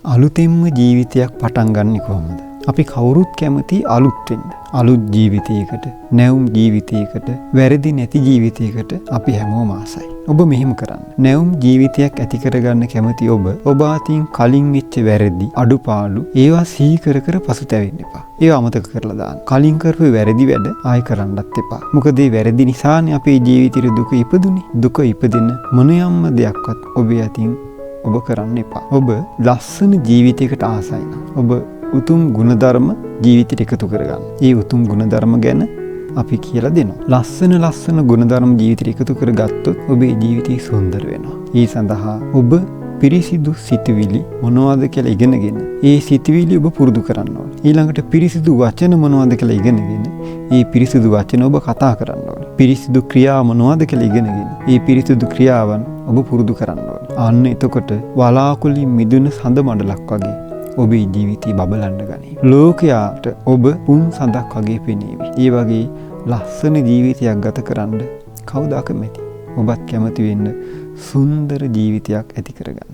අලුතෙන්ම ජීවිතයක් පටන් ගන්නෙ කොහොමද? අපි කවුරුත් කැමති අලුත් වෙන්න. අලුත් ජීවිතයකට, නැවුම් ජීවිතයකට, වැරදි නැති ජීවිතයකට අපි හැමෝම ආසයි. ඔබ මෙහෙම කරන්න. නැවුම් ජීවිතයක් ඇති කරගන්න කැමති ඔබ අතින් කලින් වෙච්ච වැරදි, අඩුපාඩු ඒවා සිහි කර කර පසුතැවෙන්න එපා. ඒවා අමතක කරලා දාන්න. කලින් කරපු වැරදි වැඩ ආයෙ කරන්නත් එපා. මොකද මේ වැරදි නිසානේ අපේ ජීවිතේ දුක ඉපදුනේ. දුක ඉපදෙන මොන යම්ම දෙයක්වත් ඔබේ අතින් ඔබ කරන්න එපා. ඔබ ලස්සන ජීවිතයකට ආසයි නම් ඔබ උතුම් ගුණධර්ම ජීවිතයට එකතු කරගන්න. ඒ උතුම් ගුණධර්ම ගැන අපි කියලා දෙනවා. ලස්සන ගුණධර්ම ජීවිතයට එකතු කරගත්තොත් ඔබේ ජීවිතය සුන්දර වෙනවා. ඒ සඳහා ඔබ පිරිසිදු සිතුවිලි මොනවද කියලා ඉගෙනගෙන ඒ සිතුවිලි ඔබ පුරුදු කරන්න ඕනේ. ඊළඟට පිරිසිදු වචන මොනවද කියලා ඉගෙනගෙන ඒ පිරිසිදු වචන ඔබ කතා කරන්න ඕනේ. පිරිසිදු ක්‍රියා මොනවද කියලා ඉගෙනගෙන ඒ පිරිසිදු ක්‍රියාවන් ඔබ පුරුදු කරන්න ඕනේ. අන්න එතකොට වලාකුළු මිදුන සඳ මඩලක් වගේ ඔබේ ජීවිතය බබලන්න ගනී. ලෝකයාට ඔබ පුන් සඳක් වගේ පෙනේවි. ඒ වගේ ලස්සන ජීවිතයක් ගත කරන්න කවුද අකමැති? ඔබත් කැමති වෙන්න සුන්දර ජීවිතයක් ඇති කරගන්න.